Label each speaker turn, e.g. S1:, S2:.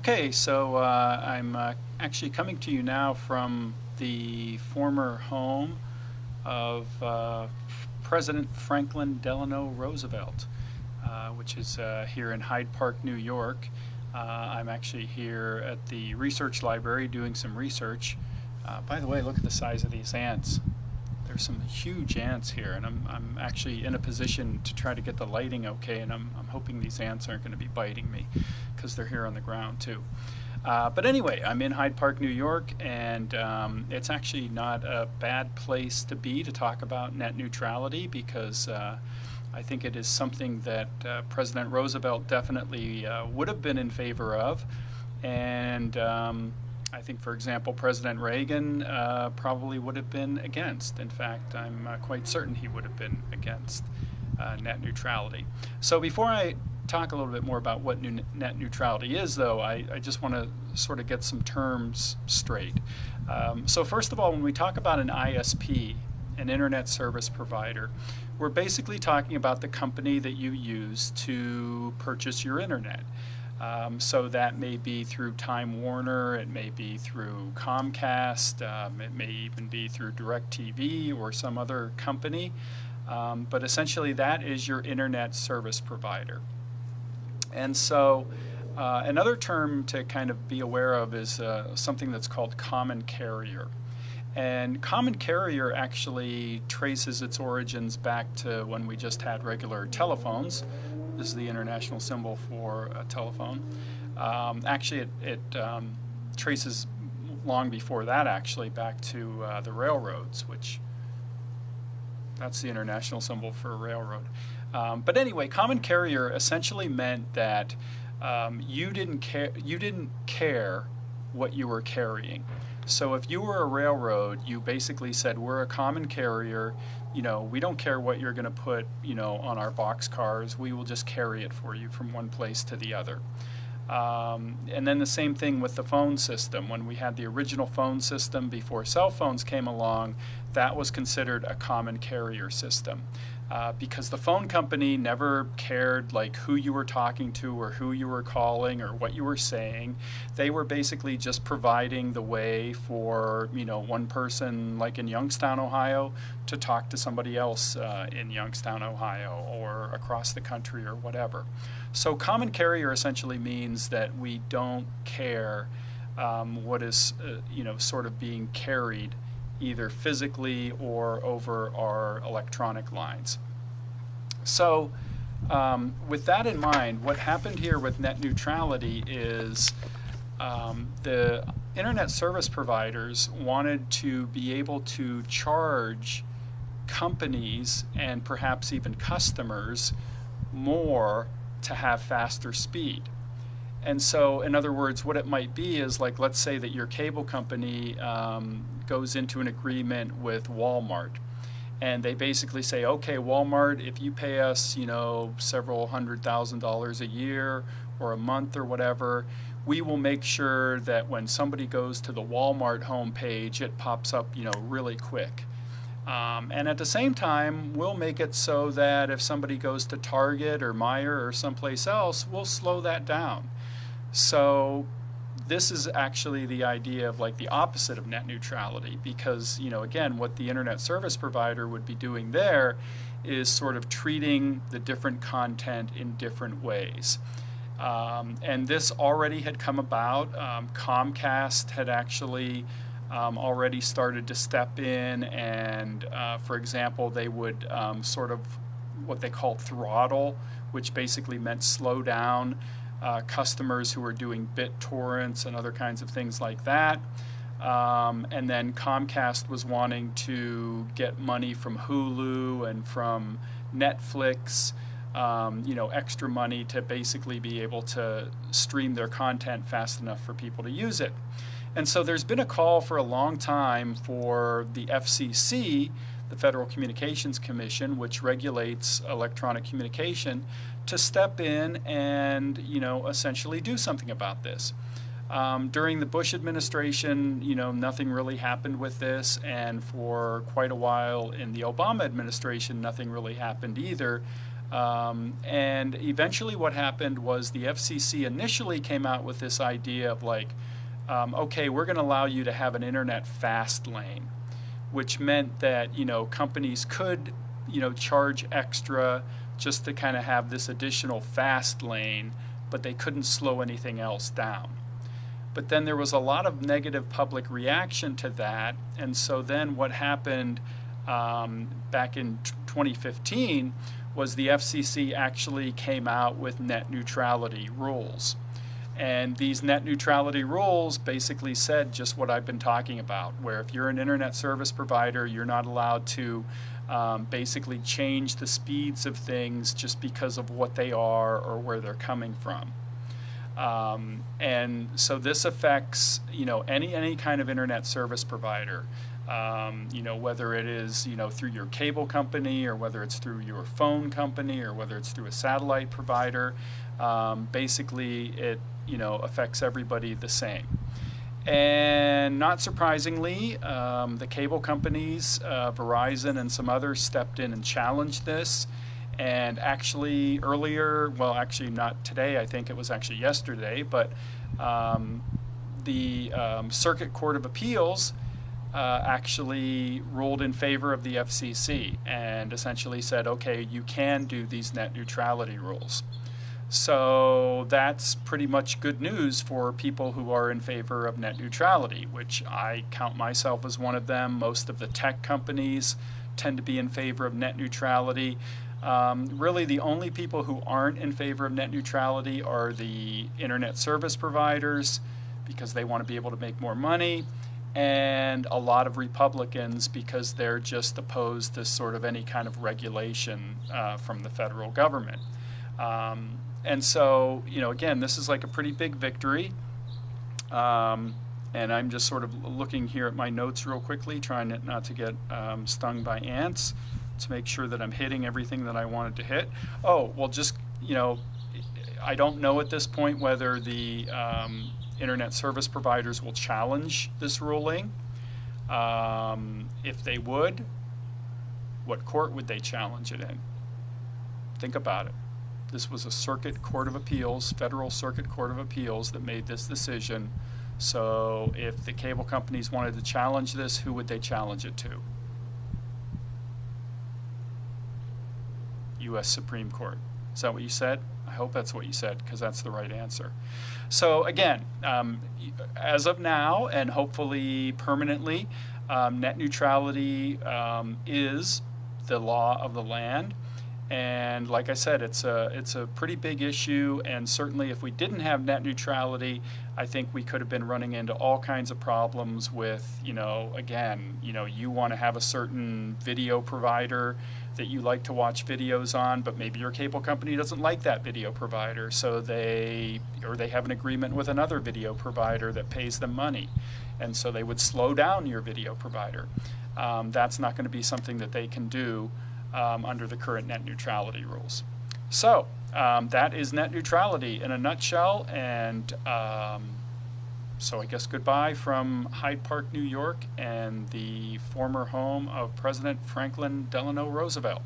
S1: Okay, so I'm actually coming to you now from the former home of President Franklin Delano Roosevelt, which is here in Hyde Park, New York. I'm actually here at the research library doing some research. By the way, look at the size of these ants. There's some huge ants here, and I'm actually in a position to try to get the lighting okay, and I'm hoping these ants aren't going to be biting me because they're here on the ground too. But anyway, I'm in Hyde Park, New York, and it's actually not a bad place to be to talk about net neutrality because I think it is something that President Roosevelt definitely would have been in favor of, and I think, for example, President Reagan probably would have been against. In fact, I'm quite certain he would have been against net neutrality. So before I talk a little bit more about what net neutrality is, though, I just want to sort of get some terms straight. So first of all, when we talk about an ISP, an internet service provider, we're basically talking about the company that you use to purchase your internet. So that may be through Time Warner, it may be through Comcast, it may even be through DirecTV or some other company, but essentially that is your internet service provider. And so another term to kind of be aware of is something that's called common carrier. And common carrier actually traces its origins back to when we just had regular telephones. This is the international symbol for a telephone. Actually, it traces long before that, actually, back to the railroads, which that's the international symbol for a railroad. But anyway, common carrier essentially meant that you didn't care what you were carrying. So if you were a railroad, you basically said, we're a common carrier, we don't care what you're going to put, on our box cars. We will just carry it for you from one place to the other. And then the same thing with the phone system. When we had the original phone system before cell phones came along, that was considered a common carrier system. Because the phone company never cared like who you were talking to or who you were calling or what you were saying. They were basically just providing the way for one person like in Youngstown, Ohio to talk to somebody else in Youngstown, Ohio or across the country or whatever. So common carrier essentially means that we don't care what is sort of being carried either physically or over our electronic lines. So with that in mind, what happened here with net neutrality is the internet service providers wanted to be able to charge companies and perhaps even customers more to have faster speed. And so, in other words, what it might be is like, let's say that your cable company goes into an agreement with Walmart. And they basically say, okay, Walmart, if you pay us, several $100,000 a year or a month or whatever, we will make sure that when somebody goes to the Walmart homepage, it pops up, really quick. And at the same time, we'll make it so that if somebody goes to Target or Meijer or someplace else, we'll slow that down. So this is actually the idea of like the opposite of net neutrality because, again, what the internet service provider would be doing there is sort of treating the different content in different ways. And this already had come about. Comcast had actually already started to step in and, for example, they would sort of what they called throttle, which basically meant slow down customers who were doing BitTorrents and other kinds of things like that. And then Comcast was wanting to get money from Hulu and from Netflix, extra money to basically be able to stream their content fast enough for people to use it. And so there's been a call for a long time for the FCC, the Federal Communications Commission, which regulates electronic communication, to step in and, essentially do something about this. During the Bush administration, nothing really happened with this, and for quite a while in the Obama administration, nothing really happened either. And eventually what happened was the FCC initially came out with this idea of like, okay, we're going to allow you to have an internet fast lane, which meant that, companies could, charge extra just to kind of have this additional fast lane, but they couldn't slow anything else down. But then there was a lot of negative public reaction to that, and so then what happened back in 2015 was the FCC actually came out with net neutrality rules. And these net neutrality rules basically said just what I've been talking about, where if you're an internet service provider, you're not allowed to basically change the speeds of things just because of what they are or where they're coming from. And so this affects, any kind of internet service provider, whether it is, through your cable company or whether it's through your phone company or whether it's through a satellite provider. Basically, it, affects everybody the same. And not surprisingly, the cable companies, Verizon and some others, stepped in and challenged this. And actually earlier, well, actually not today, I think it was actually yesterday, but the Circuit Court of Appeals actually ruled in favor of the FCC and essentially said, okay, you can do these net neutrality rules. So that's pretty much good news for people who are in favor of net neutrality, which I count myself as one of them. Most of the tech companies tend to be in favor of net neutrality. Really, the only people who aren't in favor of net neutrality are the internet service providers, because they want to be able to make more money, and a lot of Republicans because they're just opposed to sort of any kind of regulation from the federal government. And so, again, this is like a pretty big victory. And I'm just sort of looking here at my notes real quickly, trying not to get stung by ants, to make sure that I'm hitting everything that I wanted to hit. Oh, well, just, I don't know at this point whether the internet service providers will challenge this ruling. If they would, what court would they challenge it in? Think about it. This was a Circuit Court of Appeals, Federal Circuit Court of Appeals, that made this decision. So if the cable companies wanted to challenge this, who would they challenge it to? U.S. Supreme Court. Is that what you said? I hope that's what you said, because that's the right answer. So again, as of now, and hopefully permanently, net neutrality is the law of the land. And like I said, it's a pretty big issue, and certainly if we didn't have net neutrality, I think we could have been running into all kinds of problems with, again, you want to have a certain video provider that you like to watch videos on, but maybe your cable company doesn't like that video provider, so they have an agreement with another video provider that pays them money, and so they would slow down your video provider. That's not going to be something that they can do under the current net neutrality rules. So that is net neutrality in a nutshell, and so I guess goodbye from Hyde Park, New York, and the former home of President Franklin Delano Roosevelt.